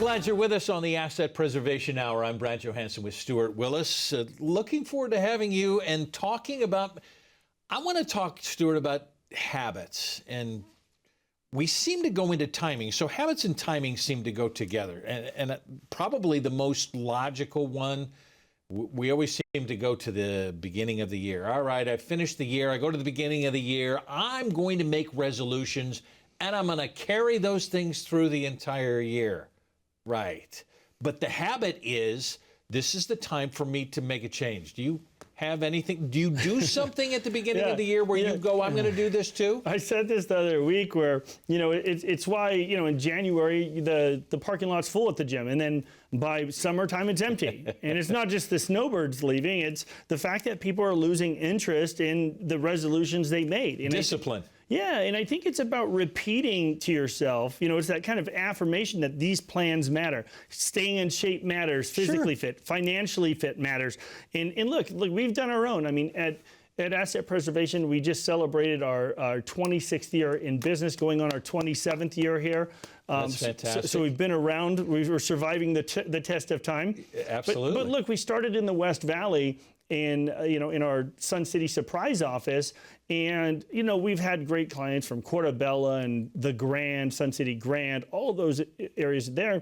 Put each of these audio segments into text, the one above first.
glad you're with us on the Asset Preservation Hour. I'm Brad Johansson with Stuart Willis. Looking forward to having you and talking about, I want to talk, Stuart, about habits. And we seem to go into timing. So habits and timing seem to go together. And probably the most logical one, we always seem to go to the beginning of the year. All right, I finished the year. I go to the beginning of the year. I'm going to make resolutions, and I'm going to carry those things through the entire year. Right. But the habit is, this is the time for me to make a change. Do you have anything? Do you do something at the beginning of the year where you go, I'm going to do this too? I said this the other week where, it's why, in January, the parking lot's full at the gym. And then by summertime, it's empty. And it's not just the snowbirds leaving. It's the fact that people are losing interest in the resolutions they made. And Discipline. Yeah, and I think it's about repeating to yourself, it's that kind of affirmation that these plans matter. Staying in shape matters, physically fit, financially fit matters. And look, we've done our own. I mean, at Asset Preservation, we just celebrated our 26th year in business, going on our 27th year here. That's fantastic. So we've been around. We were surviving the test of time. Absolutely. But look, we started in the West Valley, in our Sun City Surprise office, and we've had great clients from Portobello and the Grand, Sun City Grand, all those areas there.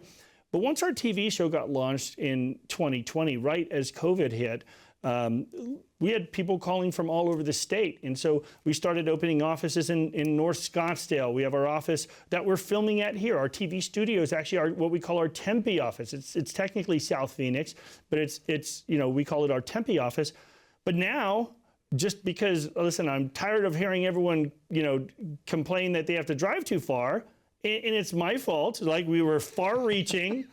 But once our TV show got launched in 2020, right as COVID hit, we had people calling from all over the state. And so we started opening offices in North Scottsdale. We have our office that we're filming at here. Our TV studio is actually what we call our Tempe office. It's technically South Phoenix, but it's we call it our Tempe office. But now, just because, listen, I'm tired of hearing everyone, complain that they have to drive too far, and it's my fault. Like, we were far-reaching,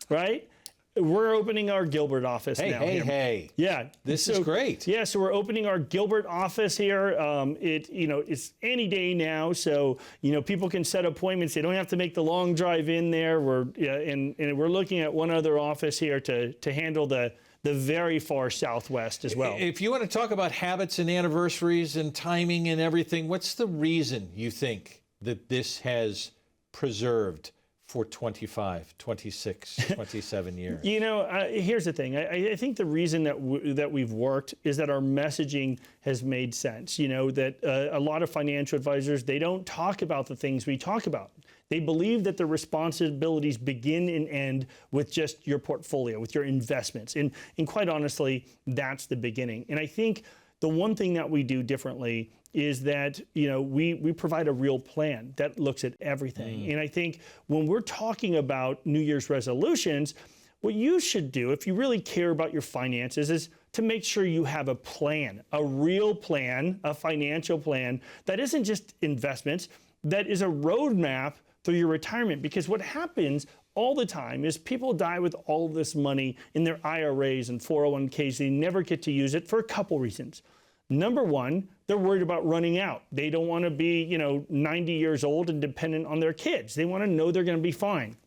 right? We're opening our Gilbert office now. Hey. Yeah. This is great. Yeah, so we're opening our Gilbert office here. It's any day now, so, people can set appointments. They don't have to make the long drive in there. And we're looking at one other office here to handle the very far southwest as well. If you want to talk about habits and anniversaries and timing and everything, what's the reason you think that this has preserved for 25, 26, 27 years? Here's the thing. I think the reason that we've worked is that our messaging has made sense. That a lot of financial advisors, they don't talk about the things we talk about. They believe that the responsibilities begin and end with just your portfolio, with your investments. And quite honestly, that's the beginning. And I think the one thing that we do differently is that, we provide a real plan that looks at everything. And I think when we're talking about New Year's resolutions, what you should do, if you really care about your finances, is to make sure you have a plan, a real plan, a financial plan that isn't just investments, that is a roadmap through your retirement. Because what happens all the time is people die with all of this money in their IRAs and 401ks. They never get to use it for a couple reasons. Number one, they're worried about running out. They don't want to be, 90 years old and dependent on their kids. They want to know they're going to be fine.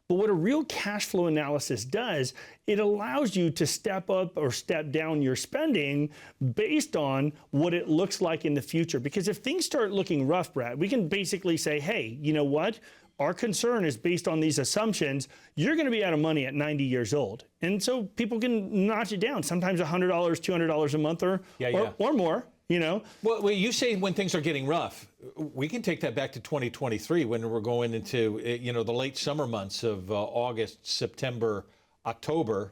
But what a real cash flow analysis does, it allows you to step up or step down your spending based on what it looks like in the future. Because if things start looking rough, Brad, we can basically say, hey, you know what? Our concern is based on these assumptions. You're going to be out of money at 90 years old. And so people can notch it down, sometimes $100, $200 a month or more, Well, you say when things are getting rough. We can take that back to 2023 when we're going into, the late summer months of August, September, October,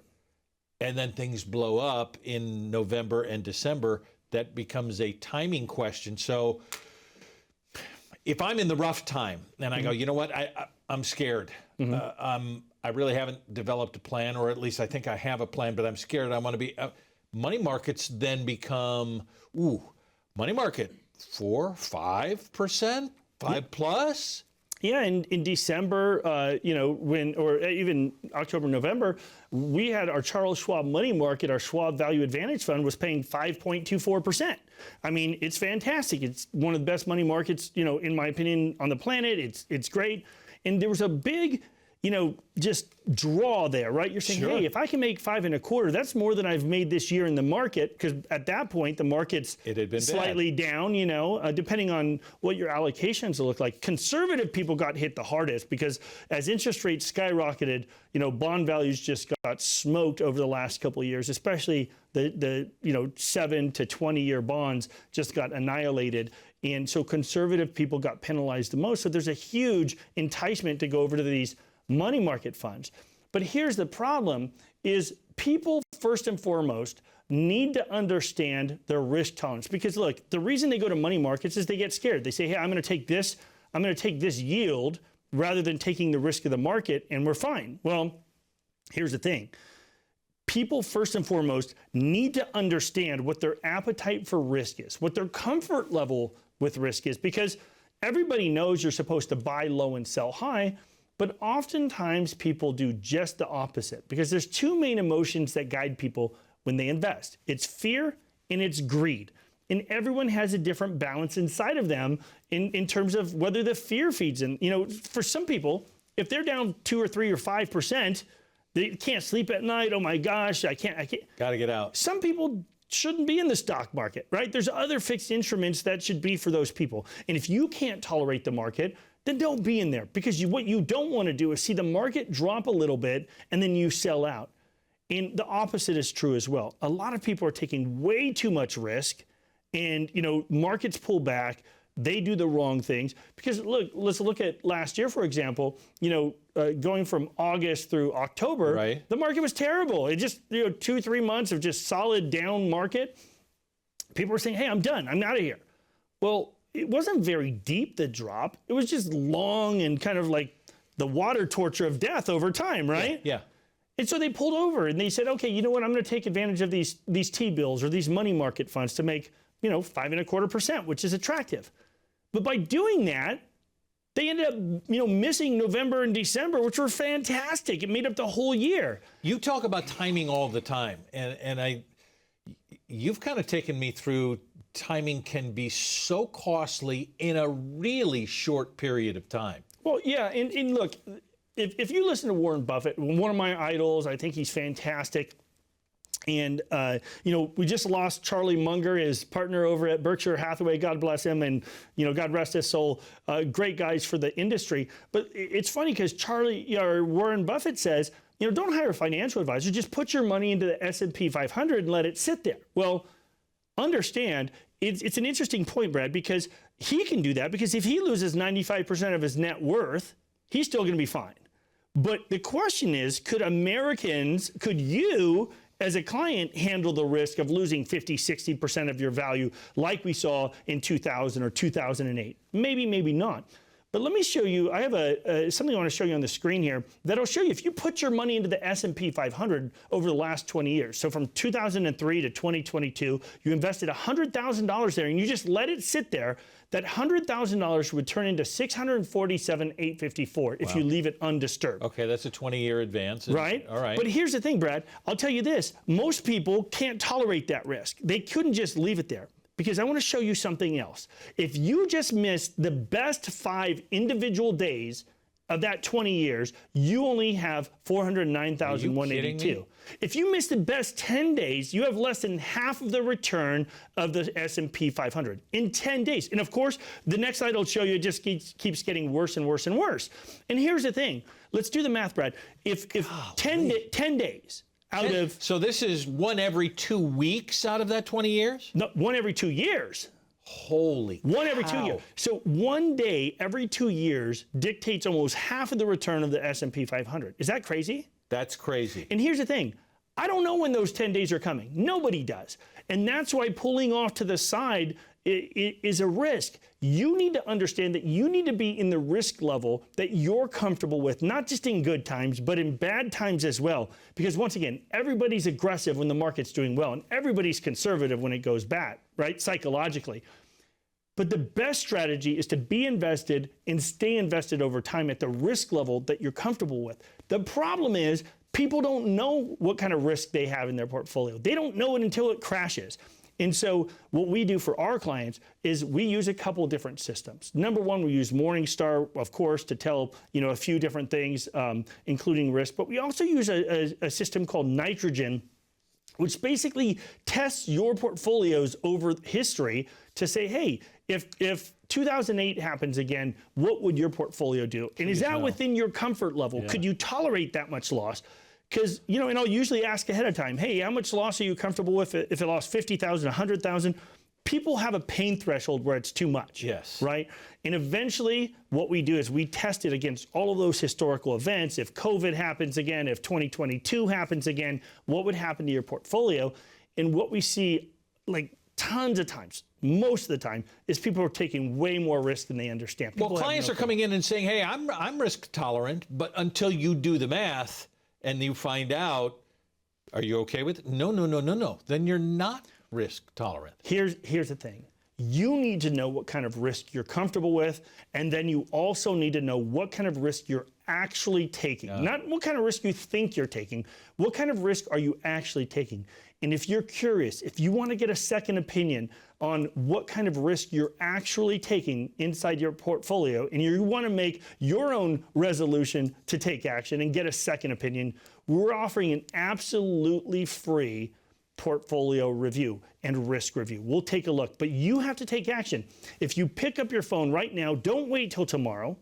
and then things blow up in November and December. That becomes a timing question. So if I'm in the rough time and I go, you know what, I'm scared. I really haven't developed a plan, or at least I think I have a plan, but I'm scared. I want to be. Money markets then become, money market 4%, 5%, 5+. Yeah, in December, or even October, November, we had our Charles Schwab money market, our Schwab Value Advantage Fund was paying 5.24%. I mean, it's fantastic. It's one of the best money markets, in my opinion, on the planet. It's great. And there was a big, just draw there, right? You're saying, Sure. hey, if I can make 5 1/4, that's more than I've made this year in the market, because at that point, the market's It had been slightly down, depending on what your allocations look like. Conservative people got hit the hardest because as interest rates skyrocketed, bond values just got smoked over the last couple of years, especially the 7 to 20-year bonds just got annihilated. And so conservative people got penalized the most. So there's a huge enticement to go over to these money market funds. But here's the problem is people first and foremost need to understand their risk tolerance, because look, the reason they go to money markets is they get scared. They say, hey, I'm going to take this yield rather than taking the risk of the market and we're fine. Well, here's the thing. People first and foremost need to understand what their appetite for risk is, what their comfort level with risk is, because everybody knows you're supposed to buy low and sell high. But oftentimes people do just the opposite, because there's two main emotions that guide people when they invest. It's fear and it's greed. And everyone has a different balance inside of them in terms of whether the fear feeds in. For some people, if they're down 2 or 3 or 5%, they can't sleep at night. Oh my gosh, I can't. Got to get out. Some people shouldn't be in the stock market, right? There's other fixed instruments that should be for those people. And if you can't tolerate the market, then don't be in there, because what you don't want to do is see the market drop a little bit and then you sell out. And the opposite is true as well. A lot of people are taking way too much risk, and markets pull back. They do the wrong things, because look, let's look at last year, for example. Going from August through October, right, the market was terrible. It just 2-3 months of just solid down market. People were saying, hey, I'm done. I'm out of here. Well, it wasn't very deep, the drop. It was just long and kind of like the water torture of death over time, right? Yeah. And so they pulled over and they said, okay, you know what? I'm going to take advantage of these T-bills or these money market funds to make, 5 1/4%, which is attractive. But by doing that, they ended up, missing November and December, which were fantastic. It made up the whole year. You talk about timing all the time, and you've kind of taken me through. Timing can be so costly in a really short period of time. Well, yeah, and look, if you listen to Warren Buffett, one of my idols, I think he's fantastic. And, we just lost Charlie Munger, his partner over at Berkshire Hathaway. God bless him, and, God rest his soul. Great guys for the industry. But it's funny because Warren Buffett says, don't hire a financial advisor. Just put your money into the S&P 500 and let it sit there. Well, understand, it's an interesting point, Brad, because he can do that, because if he loses 95% of his net worth, he's still going to be fine. But the question is, could you as a client handle the risk of losing 50, 60% of your value like we saw in 2000 or 2008? Maybe, maybe not. But let me show you, I have something I want to show you on the screen here that'll show you if you put your money into the S&P 500 over the last 20 years. So from 2003 to 2022, you invested $100,000 there and you just let it sit there. That $100,000 would turn into $647,854 if you leave it undisturbed. Okay, that's a 20-year advance. Right? All right. But here's the thing, Brad. I'll tell you this. Most people can't tolerate that risk. They couldn't just leave it there. Because I want to show you something else. If you just missed the best 5 individual days of that 20 years, you only have 409,182. If you miss the best 10 days, you have less than half of the return of the S&P 500 in 10 days. And of course, the next slide will show you it just keeps getting worse and worse and worse. And here's the thing. Let's do the math, Brad. If 10 days out of... So this is one every 2 weeks out of that 20 years? No, one every 2 years. Holy One cow. every 2 years. So one day every 2 years dictates almost half of the return of the S&P 500. Is that crazy? That's crazy. And here's the thing. I don't know when those 10 days are coming. Nobody does. And that's why pulling off to the side is a risk. You need to understand that you need to be in the risk level that you're comfortable with, not just in good times, but in bad times as well. Because once again, everybody's aggressive when the market's doing well, and everybody's conservative when it goes bad, right? Psychologically. But the best strategy is to be invested and stay invested over time at the risk level that you're comfortable with. The problem is people don't know what kind of risk they have in their portfolio. They don't know it until it crashes. And so what we do for our clients is we use a couple different systems. Number one, we use Morningstar, of course, to tell a few different things, including risk. But we also use a system called Nitrogen, which basically tests your portfolios over history to say, hey, if 2008 happens again, what would your portfolio do? And is that within your comfort level? Yeah. Could you tolerate that much loss? Because, and I'll usually ask ahead of time, hey, how much loss are you comfortable with if it lost 50,000, 100,000? People have a pain threshold where it's too much. Yes. Right? And eventually what we do is we test it against all of those historical events. If COVID happens again, if 2022 happens again, what would happen to your portfolio? And what we see, like tons of times, most of the time, is people are taking way more risk than they understand. People clients are coming in and saying, hey, I'm risk tolerant, but until you do the math and you find out, are you okay with it? No. Then you're not risk tolerant. Here's the thing. You need to know what kind of risk you're comfortable with, and then you also need to know what kind of risk you're actually taking. Not what kind of risk you think you're taking. What kind of risk are you actually taking? And if you're curious, if you want to get a second opinion on what kind of risk you're actually taking inside your portfolio, and you want to make your own resolution to take action and get a second opinion, we're offering an absolutely free portfolio review and risk review. We'll take a look, but you have to take action. If you pick up your phone right now, don't wait till tomorrow.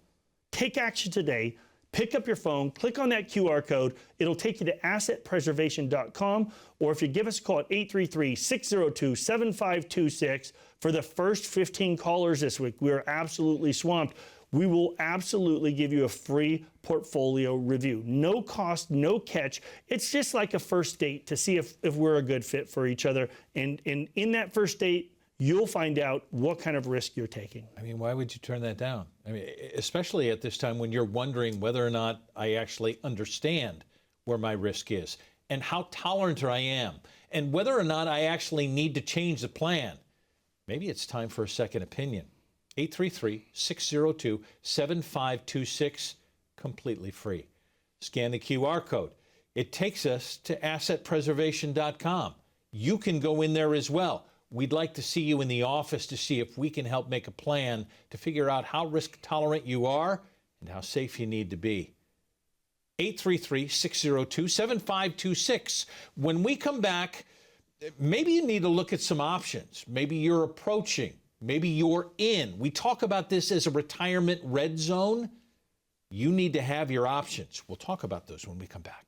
Take action today. Pick up your phone, click on that QR code. It'll take you to assetpreservation.com, or if you give us a call at 833-602-7526 for the first 15 callers this week. We're absolutely swamped. We will absolutely give you a free portfolio review. No cost, no catch. It's just like a first date to see if we're a good fit for each other. And in that first date, you'll find out what kind of risk you're taking. I mean, why would you turn that down? I mean, especially at this time when you're wondering whether or not I actually understand where my risk is and how tolerant I am and whether or not I actually need to change the plan. Maybe it's time for a second opinion. 833-602-7526, completely free. Scan the QR code. It takes us to assetpreservation.com. You can go in there as well. We'd like to see you in the office to see if we can help make a plan to figure out how risk tolerant you are and how safe you need to be. 833-602-7526. When we come back, maybe you need to look at some options. Maybe you're approaching. Maybe you're in. We talk about this as a retirement red zone. You need to have your options. We'll talk about those when we come back.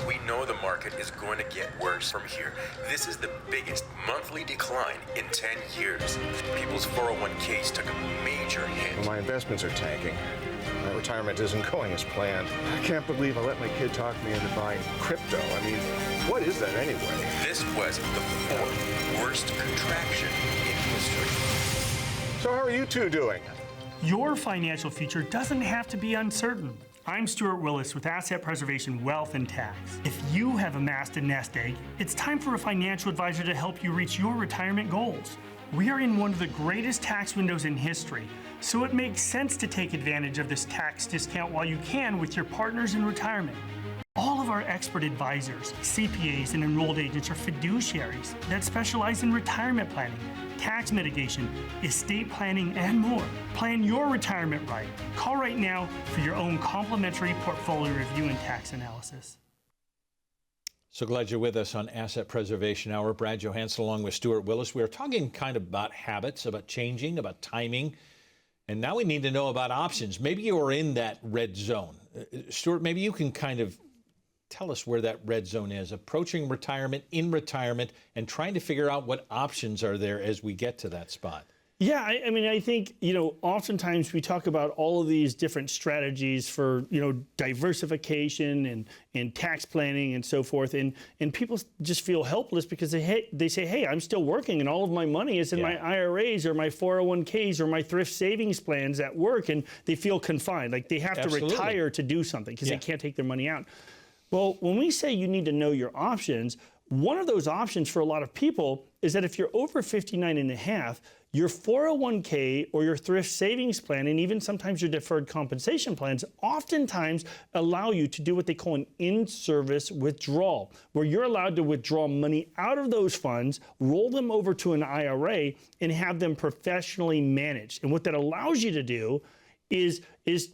We know the market is going to get worse from here. This is the biggest monthly decline in 10 years. People's 401ks took a major hit. Well, my investments are tanking. My retirement isn't going as planned. I can't believe I let my kid talk me into buying crypto. I mean, what is that anyway? This was the fourth worst contraction in history. So how are you two doing? Your financial future doesn't have to be uncertain. I'm Stuart Willis with Asset Preservation Wealth and Tax. If you have amassed a nest egg, it's time for a financial advisor to help you reach your retirement goals. We are in one of the greatest tax windows in history, so it makes sense to take advantage of this tax discount while you can with your partners in retirement. All of our expert advisors, CPAs, and enrolled agents are fiduciaries that specialize in retirement planning, tax mitigation, estate planning, and more. Plan your retirement right. Call right now for your own complimentary portfolio review and tax analysis. So glad you're with us on Asset Preservation Hour. Brad Johansson along with Stuart Willis. We were talking kind of about habits, about changing, about timing, and now we need to know about options. Maybe you're in that red zone. Stuart, maybe you can kind of tell us where that red zone is, approaching retirement, in retirement, and trying to figure out what options are there as we get to that spot. Yeah, I mean, I think, oftentimes we talk about all of these different strategies for, diversification and tax planning and so forth. And people just feel helpless because they say, hey, I'm still working and all of my money is in my IRAs or my 401ks or my thrift savings plans at work. And they feel confined, like they have to retire to do something because they can't take their money out. Well, when we say you need to know your options, one of those options for a lot of people is that if you're over 59 and a half, your 401k or your thrift savings plan, and even sometimes your deferred compensation plans, oftentimes allow you to do what they call an in-service withdrawal, where you're allowed to withdraw money out of those funds, roll them over to an IRA, and have them professionally managed. And what that allows you to do is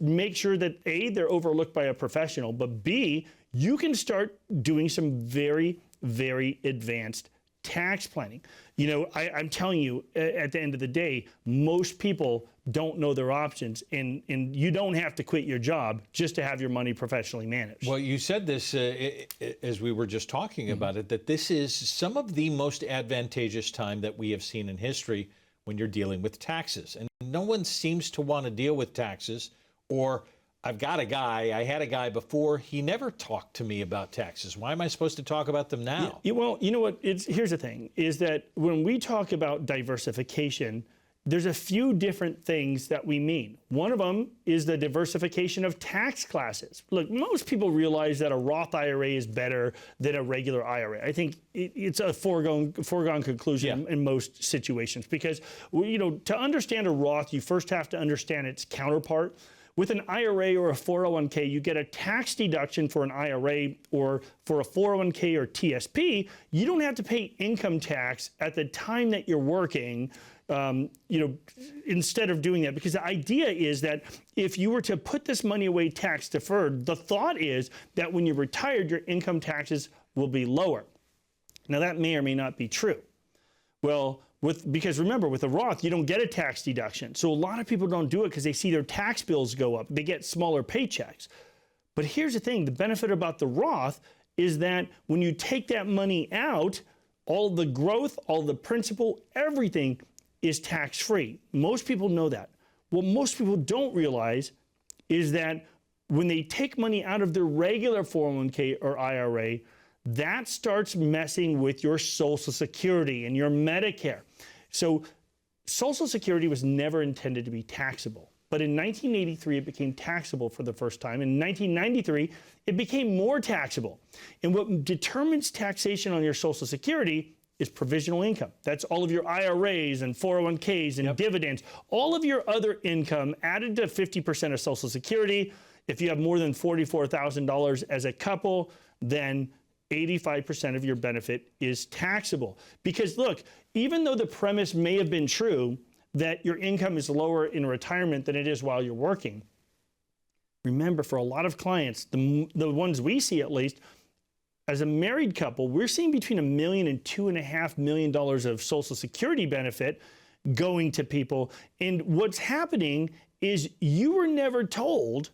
make sure that A, they're overlooked by a professional, but B, you can start doing some very, very advanced tax planning. You know, I'm telling you, at the end of the day, most people don't know their options, and you don't have to quit your job just to have your money professionally managed. Well, you said this as we were just talking about it, that this is some of the most advantageous time that we have seen in history when you're dealing with taxes. And no one seems to want to deal with taxes, or I've got a guy, I had a guy before, he never talked to me about taxes. Why am I supposed to talk about them now? Yeah, well, you know what, here's the thing, is that when we talk about diversification, there's a few different things that we mean. One of them is the diversification of tax classes. Look, most people realize that a Roth IRA is better than a regular IRA. I think it's a foregone conclusion in most situations, because, you know, to understand a Roth, you first have to understand its counterpart. With an IRA or a 401k, you get a tax deduction for an IRA, or for a 401k or TSP, you don't have to pay income tax at the time that you're working, you know, instead of doing that. Because the idea is that if you were to put this money away tax deferred, the thought is that when you're retired, your income taxes will be lower. Now, that may or may not be true. Well, because remember, with a Roth, you don't get a tax deduction. So a lot of people don't do it because they see their tax bills go up. They get smaller paychecks. But here's the thing, the benefit about the Roth is that when you take that money out, all the growth, all the principal, everything is tax-free. Most people know that. What most people don't realize is that when they take money out of their regular 401k or IRA, that starts messing with your Social Security and your Medicare. So Social Security was never intended to be taxable. But in 1983, it became taxable for the first time. In 1993, it became more taxable. And what determines taxation on your Social Security is provisional income. That's all of your IRAs and 401ks and dividends, all of your other income added to 50% of Social Security. If you have more than $44,000 as a couple, then 85% of your benefit is taxable. Because look, even though the premise may have been true that your income is lower in retirement than it is while you're working, remember, for a lot of clients, the ones we see at least, as a married couple, we're seeing between $1 million and $2.5 million of Social Security benefit going to people. And what's happening is you were never told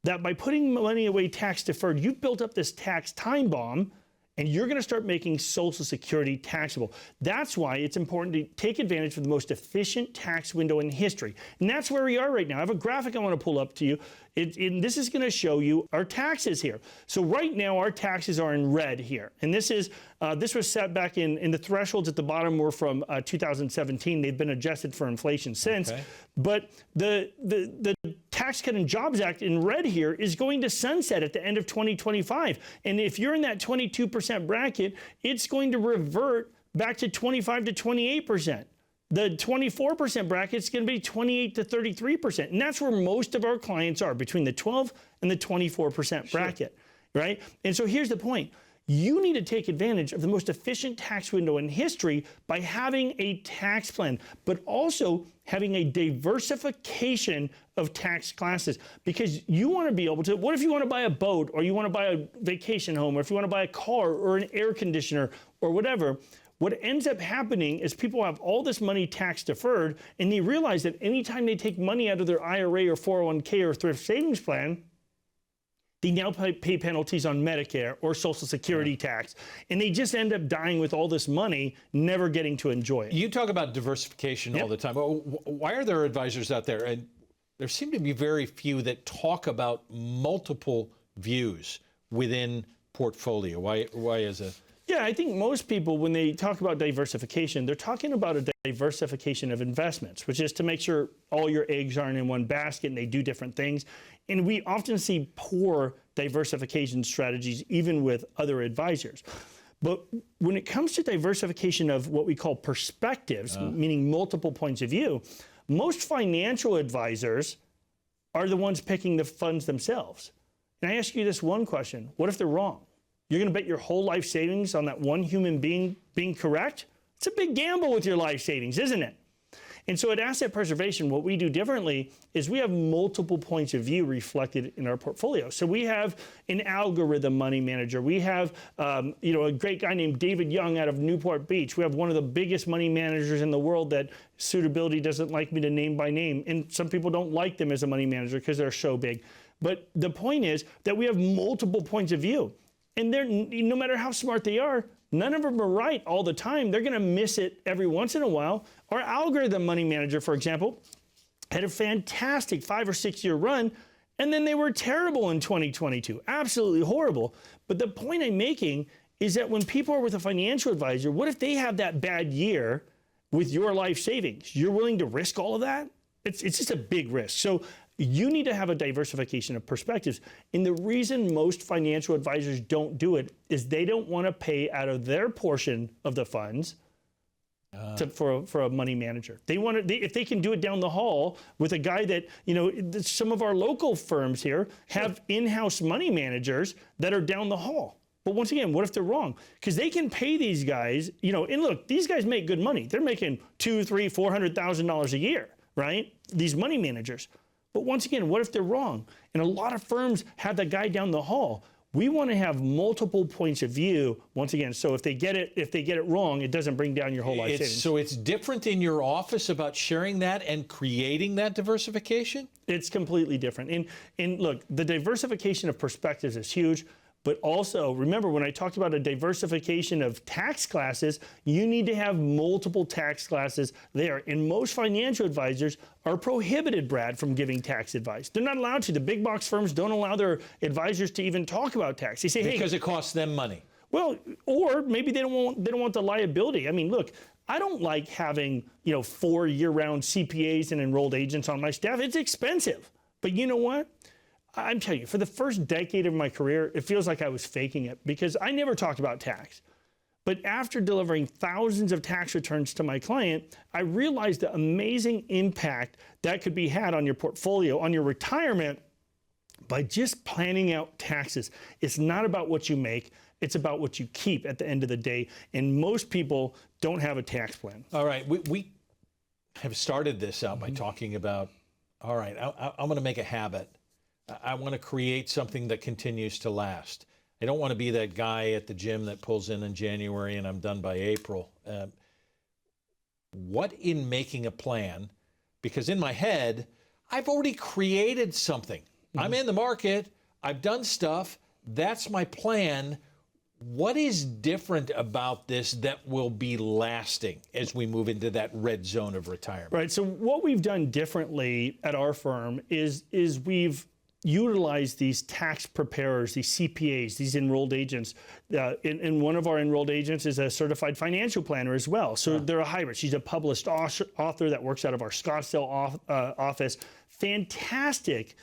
that by putting money away tax deferred, you've built up this tax time bomb, and you're going to start making Social Security taxable. That's why it's important to take advantage of the most efficient tax window in history. And that's where we are right now. I have a graphic I want to pull up to you. This is going to show you our taxes here. So right now, our taxes are in red here. And this was set back in the thresholds at the bottom were from 2017. They've been adjusted for inflation since. Okay. But the Tax Cut and Jobs Act in red here is going to sunset at the end of 2025. And if you're in that 22% bracket, it's going to revert back to 25 to 28%. The 24% bracket is going to be 28 to 33%. And that's where most of our clients are, between the 12 and the 24% bracket, right? And so here's the point. You need to take advantage of the most efficient tax window in history by having a tax plan, but also having a diversification of tax classes, because you want to be able to, what if you want to buy a boat, or you want to buy a vacation home, or if you want to buy a car or an air conditioner or whatever? What ends up happening is people have all this money tax deferred, and they realize that anytime they take money out of their IRA or 401k or thrift savings plan, they now pay penalties on Medicare or Social Security tax, and they just end up dying with all this money, never getting to enjoy it. You talk about diversification all the time. Why are there advisors out there, and there seem to be very few, that talk about multiple views within portfolio? Why is it? Yeah, I think most people, when they talk about diversification, they're talking about a diversification of investments, which is to make sure all your eggs aren't in one basket and they do different things. And we often see poor diversification strategies, even with other advisors. But when it comes to diversification of what we call perspectives, meaning multiple points of view, most financial advisors are the ones picking the funds themselves. And I ask you this one question: what if they're wrong? You're going to bet your whole life savings on that one human being being correct? It's a big gamble with your life savings, isn't it? And so at Asset Preservation, what we do differently is we have multiple points of view reflected in our portfolio. So we have an algorithm money manager. We have a great guy named David Young out of Newport Beach. We have one of the biggest money managers in the world that Suitability doesn't like me to name by name. And some people don't like them as a money manager because they're so big. But the point is that we have multiple points of view. And they're, no matter how smart they are, none of them are right all the time. They're going to miss it every once in a while. Our algorithm money manager, for example, had a fantastic 5 or 6 year run, and then they were terrible in 2022. Absolutely horrible. But the point I'm making is that when people are with a financial advisor, what if they have that bad year with your life savings? You're willing to risk all of that? It's just a big risk. So you need to have a diversification of perspectives. And the reason most financial advisors don't do it is they don't want to pay out of their portion of the funds for a money manager. They want to, if they can do it down the hall with a guy that, some of our local firms here have in-house money managers that are down the hall. But once again, what if they're wrong? Because they can pay these guys, and look, these guys make good money. They're making $200,000, $300,000, $400,000 a year, right? These money managers. But once again, what if they're wrong? And a lot of firms have that guy down the hall. We want to have multiple points of view, once again, so if they get it wrong, it doesn't bring down your whole life savings. So it's different in your office about sharing that and creating that diversification? It's completely different. And look, the diversification of perspectives is huge. But also, remember, when I talked about a diversification of tax classes, you need to have multiple tax classes there. And most financial advisors are prohibited, Brad, from giving tax advice. They're not allowed to. The big box firms don't allow their advisors to even talk about tax. They say, hey, because it costs them money. Well, or maybe they don't want the liability. I mean, look, I don't like having 4 year-round CPAs and enrolled agents on my staff. It's expensive. But you know what? I'm telling you, for the first decade of my career, it feels like I was faking it because I never talked about tax. But after delivering thousands of tax returns to my client, I realized the amazing impact that could be had on your portfolio, on your retirement, by just planning out taxes. It's not about what you make, it's about what you keep at the end of the day. And most people don't have a tax plan. All right, we have started this out by talking about, all right, I'm going to make a habit. I want to create something that continues to last. I don't want to be that guy at the gym that pulls in January and I'm done by April. What in making a plan? Because in my head, I've already created something. I'm in the market. I've done stuff. That's my plan. What is different about this that will be lasting as we move into that red zone of retirement? Right. So what we've done differently at our firm is we've utilize these tax preparers, these CPAs, these enrolled agents. And one of our enrolled agents is a certified financial planner as well. So they're a hybrid. She's a published author that works out of our Scottsdale office. Fantastic,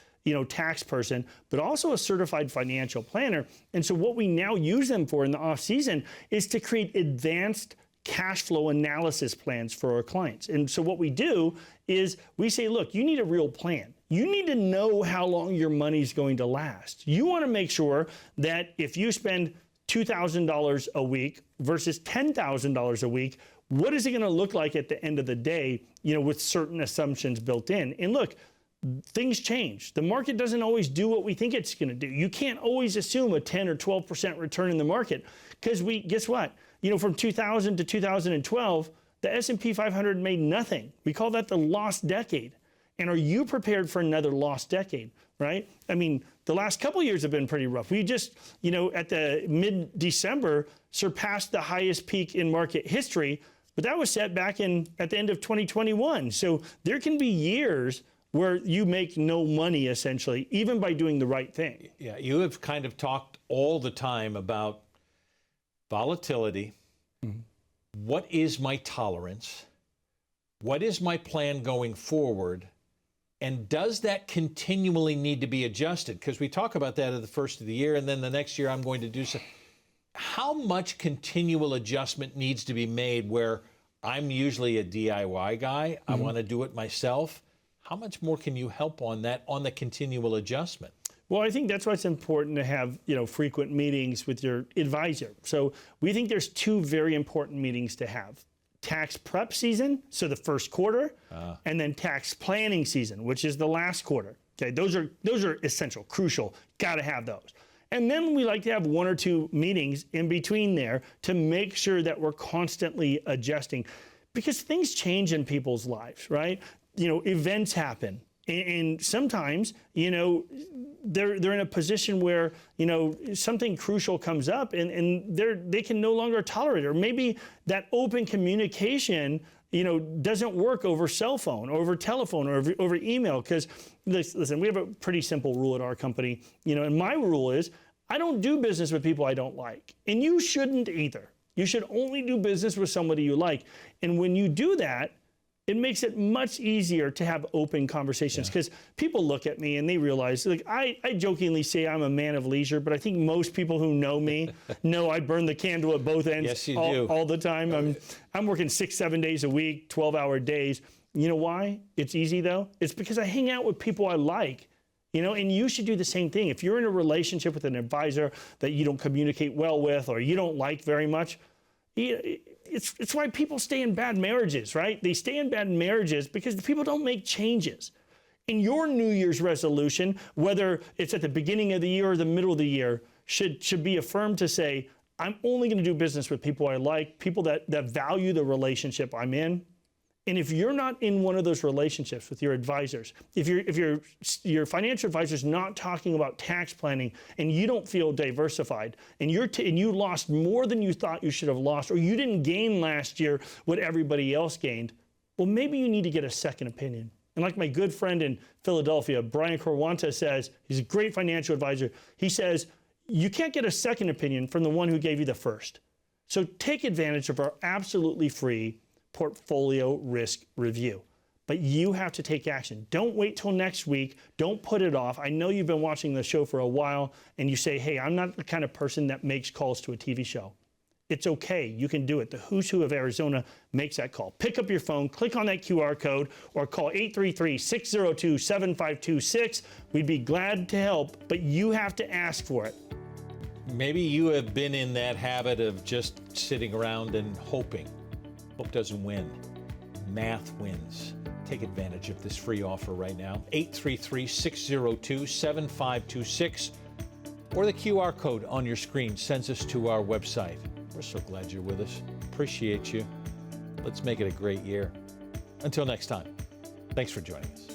tax person, but also a certified financial planner. And so what we now use them for in the off season is to create advanced cash flow analysis plans for our clients. And so what we do is we say, look, you need a real plan. You need to know how long your money's going to last. You want to make sure that if you spend $2,000 a week versus $10,000 a week, what is it going to look like at the end of the day, with certain assumptions built in? And look, things change. The market doesn't always do what we think it's going to do. You can't always assume a 10 or 12% return in the market because guess what? From 2000 to 2012, the S&P 500 made nothing. We call that the lost decade. And are you prepared for another lost decade, right? I mean, the last couple of years have been pretty rough. We just, at the mid-December, surpassed the highest peak in market history, but that was set back at the end of 2021. So there can be years where you make no money, essentially, even by doing the right thing. Yeah, you have kind of talked all the time about volatility. What is my tolerance? What is my plan going forward? And does that continually need to be adjusted? Because we talk about that at the first of the year, and then the next year I'm going to do so. how much continual adjustment needs to be made where I'm usually a DIY guy, I want to do it myself. How much more can you help on that, on the continual adjustment? Well, I think that's why it's important to have, frequent meetings with your advisor. So we think there's two very important meetings to have. Tax prep season, so the first quarter, and then tax planning season, which is the last quarter. Okay, those are essential, crucial, got to have those. And then we like to have one or two meetings in between there to make sure that we're constantly adjusting, because things change in people's lives, right? Events happen. And sometimes, they're in a position where, something crucial comes up and they can no longer tolerate it. Or maybe that open communication, doesn't work over cell phone, or over telephone, or over email. Because, listen, we have a pretty simple rule at our company, and my rule is I don't do business with people I don't like. And you shouldn't either. You should only do business with somebody you like. And when you do that, it makes it much easier to have open conversations, because people look at me and they realize, like, I jokingly say I'm a man of leisure, but I think most people who know me know I burn the candle at both ends. Yes, you do. All the time. I'm working 6-7 days a week, 12-hour days. You know why? It's easy though. It's because I hang out with people I like. And you should do the same thing. If you're in a relationship with an advisor that you don't communicate well with, or you don't like very much, it's why people stay in bad marriages, right? They stay in bad marriages because the people don't make changes. And your New Year's resolution, whether it's at the beginning of the year or the middle of the year, should be affirmed to say, I'm only going to do business with people I like, people that value the relationship I'm in. And if you're not in one of those relationships with your advisors, if your financial advisor is not talking about tax planning, and you don't feel diversified, and you lost more than you thought you should have lost, or you didn't gain last year what everybody else gained, well, maybe you need to get a second opinion. And like my good friend in Philadelphia, Brian Corwanta, says, he's a great financial advisor. He says, you can't get a second opinion from the one who gave you the first. So take advantage of our absolutely free portfolio risk review. But you have to take action. Don't wait till next week. Don't put it off. I know you've been watching the show for a while and you say, hey, I'm not the kind of person that makes calls to a TV show. It's okay. You can do it. The Who's Who of Arizona makes that call. Pick up your phone, click on that QR code, or call 833-602-7526. We'd be glad to help, but you have to ask for it. Maybe you have been in that habit of just sitting around and hoping. Hope doesn't win. Math wins. Take advantage of this free offer right now. 833-602-7526, or the QR code on your screen sends us to our website. We're so glad you're with us. Appreciate you. Let's make it a great year. Until next time, thanks for joining us.